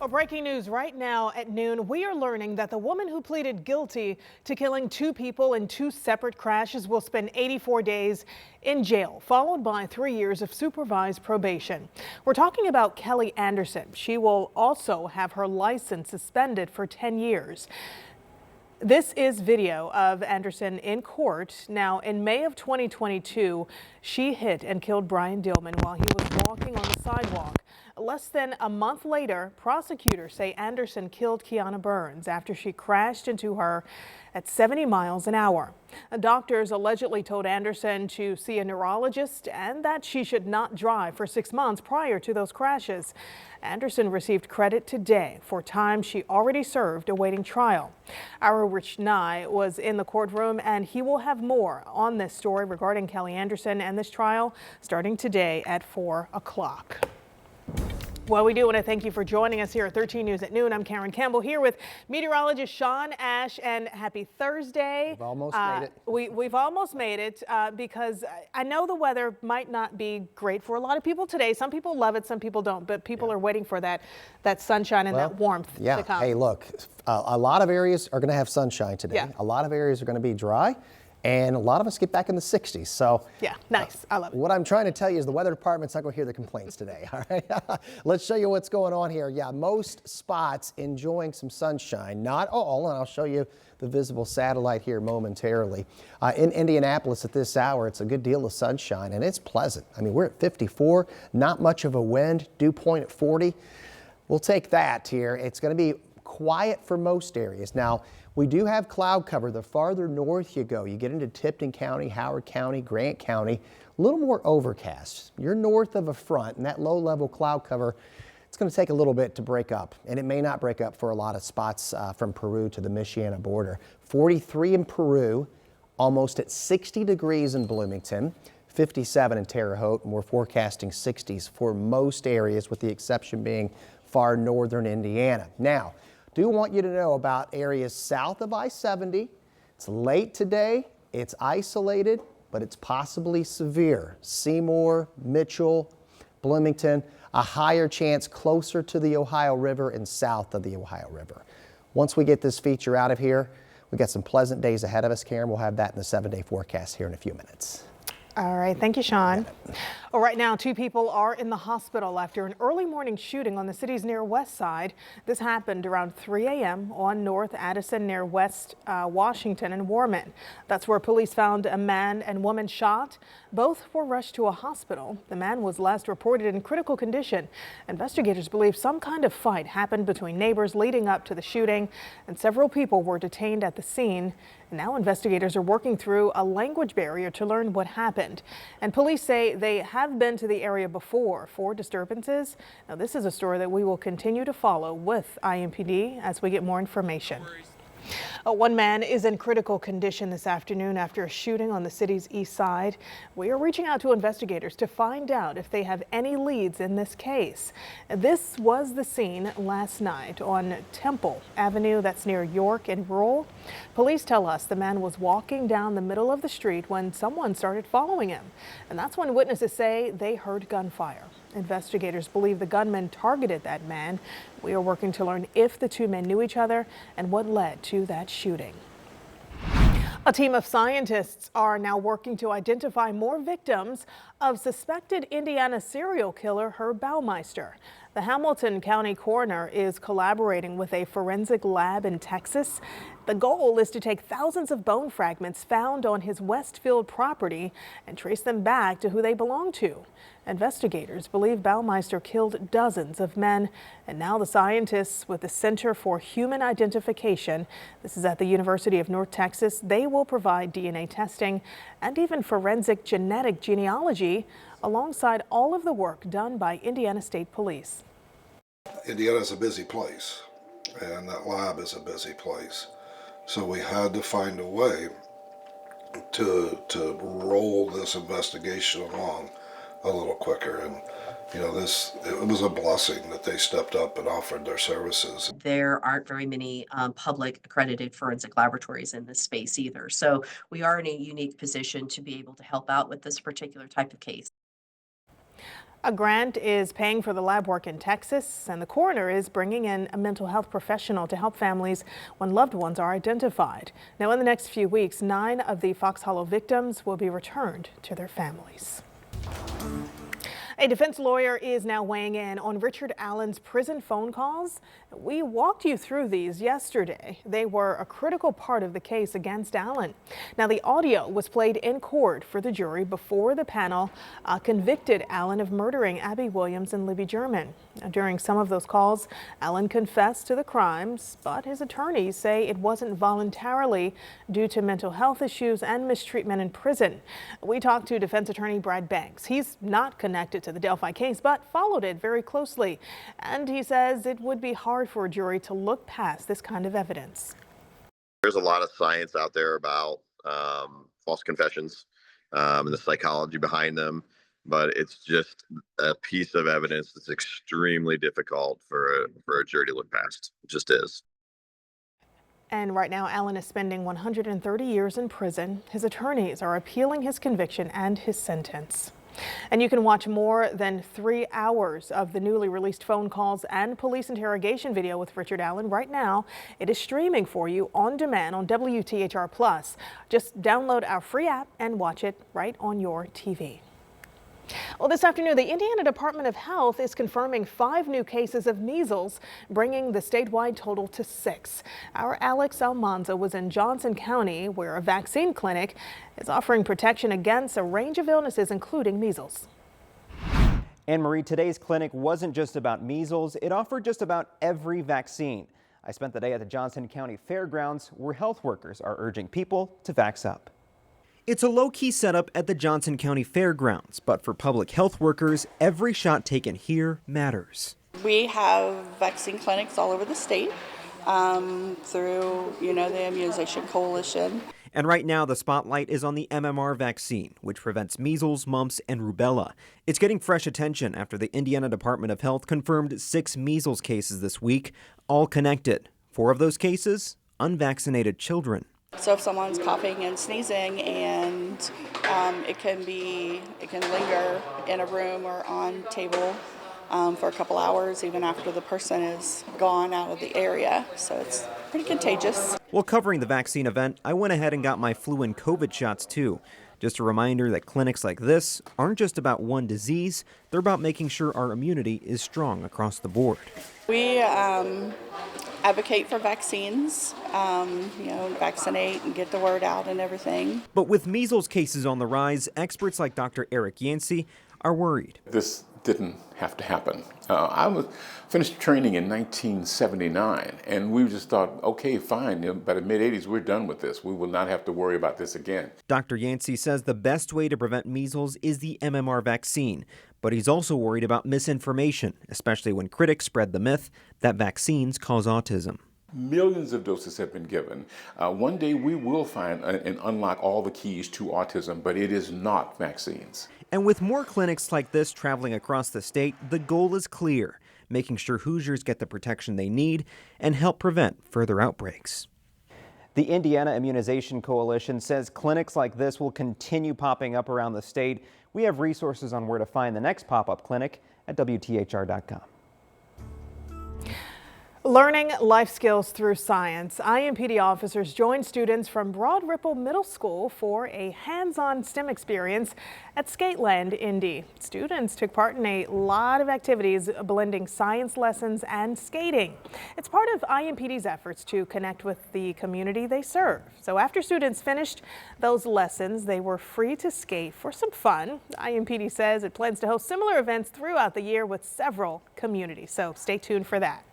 Well, breaking news right now at noon, we are learning that the woman who pleaded guilty to killing two people in two separate crashes will spend 84 days in jail, followed by 3 years of supervised probation. We're talking about Kelly Anderson. She will also have her license suspended for 10 years. This is video of Anderson in court. Now, in May of 2022, she hit and killed Brian Dillman while he was walking on the sidewalk. Less than a month later, prosecutors say Anderson killed Kiana Burns after she crashed into her at 70 miles an hour. Doctors allegedly told Anderson to see a neurologist and that she should not drive for 6 months prior to those crashes. Anderson received credit today for time she already served awaiting trial. Our Rich Nye was in the courtroom, and he will have more on this story regarding Kelly Anderson and this trial starting today at 4 o'clock. Well, we do want to thank you for joining us here at 13 News at Noon. I'm Karen Campbell here with meteorologist Sean Ash, and happy Thursday. We've almost made it. We've almost made it because I know the weather might not be great for a lot of people today. Some people love it, some people don't, but people are waiting for that sunshine and that warmth to come. Hey, look, a lot of areas are going to have sunshine today. Yeah. A lot of areas are going to be dry. And a lot of us get back in the 60s. So yeah, nice. I love it. What I'm trying to tell you is the weather department's not going to hear the complaints today. All right. Let's show you what's going on here. Yeah, most spots enjoying some sunshine. Not all, and I'll show you the visible satellite here momentarily. In Indianapolis at this hour, it's a good deal of sunshine and it's pleasant. I mean, we're at 54, not much of a wind, dew point at 40. We'll take that here. It's going to be quiet for most areas. Now, we do have cloud cover. The farther north you go, you get into Tipton County, Howard County, Grant County, a little more overcast. You're north of a front, and that low-level cloud cover, it's going to take a little bit to break up, and it may not break up for a lot of spots from Peru to the Michiana border. 43 in Peru, almost at 60 degrees in Bloomington, 57 in Terre Haute, and we're forecasting 60s for most areas, with the exception being far northern Indiana. Now, do want you to know about areas south of I-70. It's late today, it's isolated, but it's possibly severe. Seymour, Mitchell, Bloomington, a higher chance closer to the Ohio River and south of the Ohio River. Once we get this feature out of here, we've got some pleasant days ahead of us, Karen. We'll have that in the 7-day forecast here in a few minutes. All right. Thank you, Sean. Well, right now, 2 people are in the hospital after an early morning shooting on the city's near west side. This happened around 3 a.m. on North Addison near West Washington and Warman. That's where police found a man and woman shot. Both were rushed to a hospital. The man was last reported in critical condition. Investigators believe some kind of fight happened between neighbors leading up to the shooting, and several people were detained at the scene. And now investigators are working through a language barrier to learn what happened. And police say they have been to the area before for disturbances. Now, this is a story that we will continue to follow with IMPD as we get more information. One man is in critical condition this afternoon after a shooting on the city's east side. We are reaching out to investigators to find out if they have any leads in this case. This was the scene last night on Temple Avenue, that's near York and Rural. Police tell us the man was walking down the middle of the street when someone started following him. And that's when witnesses say they heard gunfire. Investigators believe the gunman targeted that man. We are working to learn if the 2 men knew each other and what led to that shooting. A team of scientists are now working to identify more victims of suspected Indiana serial killer Herb Baumeister. The Hamilton County coroner is collaborating with a forensic lab in Texas. The goal is to take thousands of bone fragments found on his Westfield property and trace them back to who they belong to. Investigators believe Baumeister killed dozens of men, and now the scientists with the Center for Human Identification, this is at the University of North Texas, they will provide DNA testing and even forensic genetic genealogy alongside all of the work done by Indiana State Police. Indiana's a busy place, and that lab is a busy place. So we had to find a way to roll this investigation along a little quicker. And you know, it was a blessing that they stepped up and offered their services. There aren't very many public accredited forensic laboratories in this space either. So we are in a unique position to be able to help out with this particular type of case. A grant is paying for the lab work in Texas, and the coroner is bringing in a mental health professional to help families when loved ones are identified. Now, in the next few weeks, 9 of the Fox Hollow victims will be returned to their families. A defense lawyer is now weighing in on Richard Allen's prison phone calls. We walked you through these yesterday. They were a critical part of the case against Allen. Now, the audio was played in court for the jury before the panel convicted Allen of murdering Abby Williams and Libby German. Now, during some of those calls, Allen confessed to the crimes, but his attorneys say it wasn't voluntarily due to mental health issues and mistreatment in prison. We talked to defense attorney Brad Banks. He's not connected to the Delphi case, but followed it very closely. And he says it would be hard for a jury to look past this kind of evidence. There's a lot of science out there about false confessions and the psychology behind them, but it's just a piece of evidence that's extremely difficult for a jury to look past. It just is. And right now, Allen is spending 130 years in prison. His attorneys are appealing his conviction and his sentence. And you can watch more than 3 hours of the newly released phone calls and police interrogation video with Richard Allen right now. It is streaming for you on demand on WTHR+. Just download our free app and watch it right on your TV. Well, this afternoon, the Indiana Department of Health is confirming 5 new cases of measles, bringing the statewide total to 6. Our Alex Almanza was in Johnson County, where a vaccine clinic is offering protection against a range of illnesses, including measles. Anne-Marie, today's clinic wasn't just about measles. It offered just about every vaccine. I spent the day at the Johnson County Fairgrounds, where health workers are urging people to vax up. It's a low-key setup at the Johnson County Fairgrounds, but for public health workers, every shot taken here matters. We have vaccine clinics all over the state through, the Immunization Coalition. And right now, the spotlight is on the MMR vaccine, which prevents measles, mumps, and rubella. It's getting fresh attention after the Indiana Department of Health confirmed 6 measles cases this week, all connected. 4 of those cases, unvaccinated children. So if someone's coughing and sneezing and it can linger in a room or on table for a couple hours, even after the person is gone out of the area. So it's pretty contagious. While covering the vaccine event, I went ahead and got my flu and COVID shots too. Just a reminder that clinics like this aren't just about one disease, they're about making sure our immunity is strong across the board. We advocate for vaccines, vaccinate and get the word out and everything. But with measles cases on the rise, experts like Dr. Eric Yancey are worried. This didn't have to happen. I finished training in 1979, and we just thought, okay, fine, by the mid-'80s, we're done with this. We will not have to worry about this again. Dr. Yancey says the best way to prevent measles is the MMR vaccine, but he's also worried about misinformation, especially when critics spread the myth that vaccines cause autism. Millions of doses have been given. One day we will find and unlock all the keys to autism, but it is not vaccines. And with more clinics like this traveling across the state, the goal is clear, making sure Hoosiers get the protection they need and help prevent further outbreaks. The Indiana Immunization Coalition says clinics like this will continue popping up around the state. We have resources on where to find the next pop-up clinic at WTHR.com. Learning life skills through science, IMPD officers joined students from Broad Ripple Middle School for a hands-on STEM experience at Skateland, Indy. Students took part in a lot of activities blending science lessons and skating. It's part of IMPD's efforts to connect with the community they serve. So after students finished those lessons, they were free to skate for some fun. IMPD says it plans to host similar events throughout the year with several communities, so stay tuned for that.